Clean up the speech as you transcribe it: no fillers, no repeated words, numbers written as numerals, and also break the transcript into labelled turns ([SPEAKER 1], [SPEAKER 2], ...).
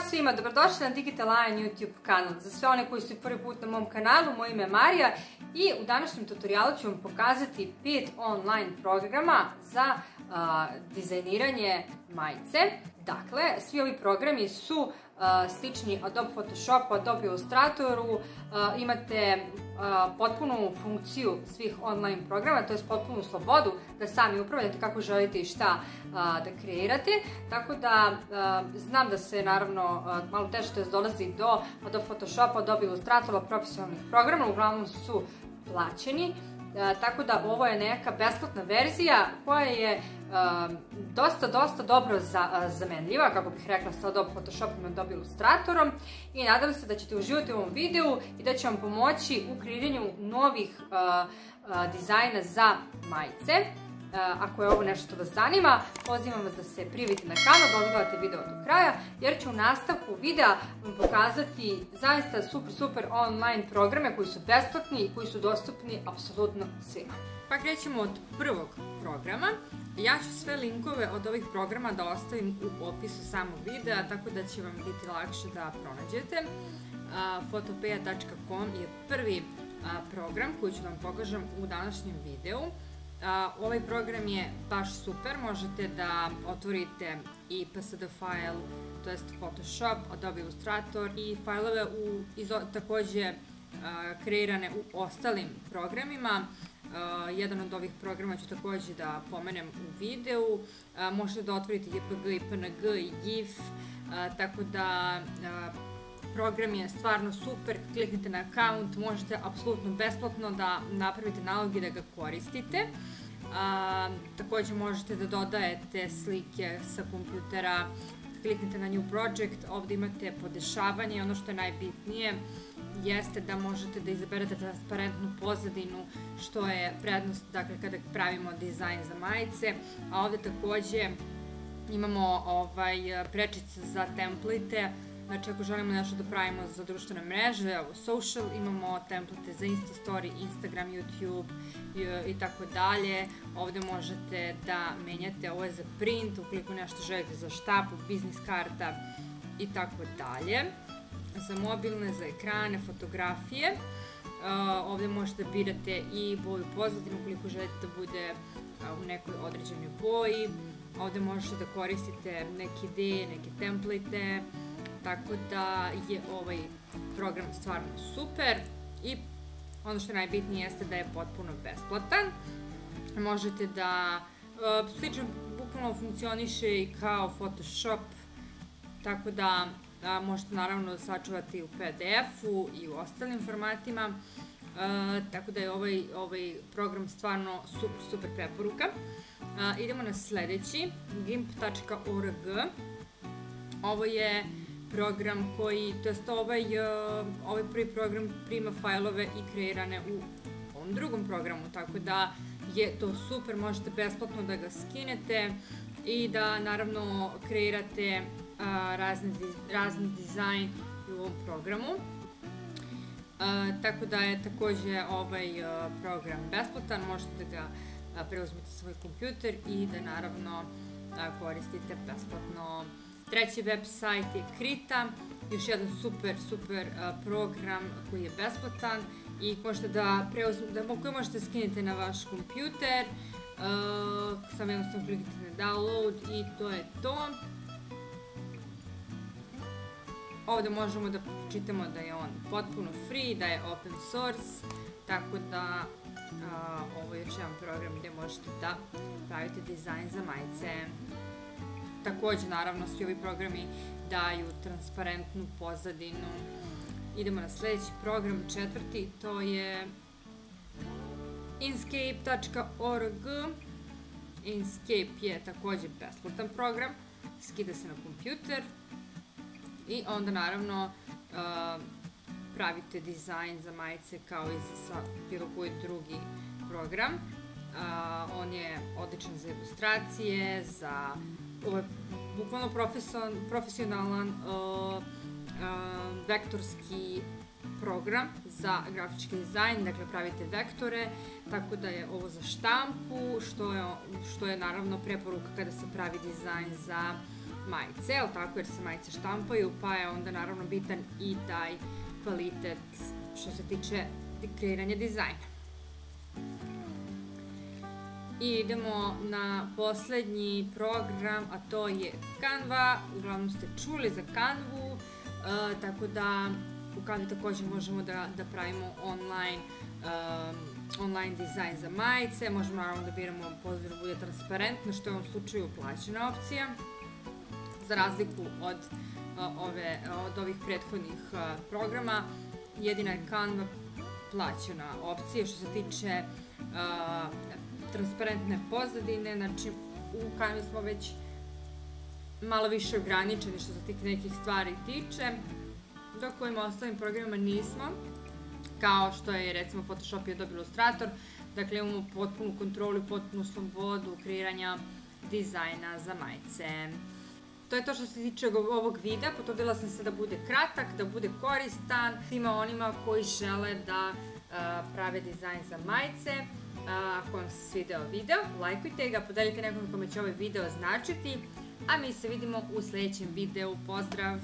[SPEAKER 1] svima, dobrodošli na Digital Lion YouTube kanal. Za sve one koji su prvi put na mom kanalu, moje ime je Marija i u današnjem tutorialu ću vam pokazati 5 online programa za dizajniranje majice. Dakle, svi ovi programi su slični Adobe Photoshopu, Adobe Illustratoru, imate potpunu funkciju svih online programa, to je potpunu slobodu da sami upravljate kako želite i šta da kreirate, tako da znam da se naravno malo teže dolazi do Adobe Photoshopa, Adobe Illustratora, profesionalnih programa, uglavnom su plaćeni. Tako da ovo je neka besplatna verzija koja je dosta dobro zamenljiva, kako bih rekla, sa Adobe Photoshopom i Adobe Illustratorom, i nadam se da ćete uživati u ovom videu i da će vam pomoći u kreiranju novih dizajna za majice. Ako je ovo nešto što vas zanima, pozivam vas da se prijavite na kanal, da odgledate video do kraja, jer ću u nastavku videa vam pokazati zaista super online programe koji su besplatni i koji su dostupni apsolutno svima. Pa krećemo od prvog programa. Ja ću sve linkove od ovih programa da ostavim u opisu samog videa, tako da će vam biti lakše da pronađete. Fotopeja.com je prvi program koji ću da vam pokažem u današnjem videu. Ovaj program je baš super, možete da otvorite i PSD file, to jest Photoshop, Adobe Illustrator i fajlove takođe kreirane u ostalim programima. Jedan od ovih programa ću takođe da pomenem u videu. Možete da otvorite JPG i PNG i GIF, tako da program je stvarno super. Kliknite na account, možete apsolutno besplatno da napravite nalog i da ga koristite. Takođe možete da dodajete slike sa kompjutera, kliknite na New Project, ovde imate podešavanje. Ono što je najbitnije jeste da možete da izaberete transparentnu pozadinu, što je prednost kada pravimo dizajn za majice, a ovde takođe imamo prečice za template. Znači, ako želimo nešto da pravimo za društvene mreže, evo social, imamo template za Insta Story, Instagram, YouTube i tako dalje. Ovde možete da menjate, ovo je za print, ukoliko nešto želite za štampu, biznis karta i tako dalje. Za mobilne, za ekrane, fotografije. Ovde možete da birate i boju pozadinu, ukoliko želite da bude u nekoj određenoj boji. Ovde možete da koristite neke ideje, neke template. Tako da je ovaj program stvarno super i ono što je najbitnije jeste da je potpuno besplatan. Možete da, slično bukvalno funkcioniše i kao Photoshop, tako da možete naravno da sačuvate i u PDF-u i u ostalim formatima, tako da je ovaj program stvarno super preporuka. Idemo na sledeći, gimp.org. Ovo je program koji, to jest ovaj prvi program prima fajlove i kreirane u ovom drugom programu, tako da je to super, možete besplatno da ga skinete i da naravno kreirate razni dizajn u ovom programu. Tako da je takođe ovaj program besplatan, možete da ga preuzmete svoj kompjuter i da naravno koristite besplatno. Treći web sajt je Krita, još jedan super program koji je besplatan i koji možete skinete na vaš kompjuter. Samo jednostavno kliknite na download i to je to. Ovde možemo da čitamo da je on potpuno free, da je open source, tako da ovo je još jedan program gde možete da pravite dizajn za majice. Takođe, naravno, svi ovi programi daju transparentnu pozadinu. Idemo na sledeći program, četvrti, to je Inkscape.org. Inkscape je takođe besplatan program, skida se na kompjuter i onda naravno pravite dizajn za majice kao i za bilo koji drugi program. On je odličan za ilustracije, ovo je bukvalno profesionalan vektorski program za grafički dizajn, dakle pravite vektore, tako da je ovo za štampu, što je naravno preporuka kada se pravi dizajn za majice, jer se majice štampaju, pa je onda naravno bitan i taj kvalitet što se tiče kreiranja dizajna. I idemo na poslednji program, a to je Canva. Uglavnom ste čuli za Canvu, tako da u Canvi također možemo da pravimo online dizajn za majice. Možemo naravno da biramo poziv da bude transparentno, što je u ovom slučaju plaćena opcija. Za razliku od ovih prethodnih programa, jedina je Canva plaćena opcija što se tiče transparentne pozadine. Znači u Canvi smo već malo više ograničeni što se tih nekih stvari tiče, dok u ovim ostalim programima nismo, kao što je recimo Photoshop i Adobe Illustrator. Dakle, imamo potpunu kontrolu i potpunu slobodu kreiranja dizajna za majice. To je to što se tiče ovog videa. Potrudila sam se da bude kratak, da bude koristan svima onima koji žele da prave dizajn za majice. Ako vam se svideo video, lajkujte ga, podelite nekom kome će ovaj video značiti, a mi se vidimo u sljedećem videu. Pozdrav!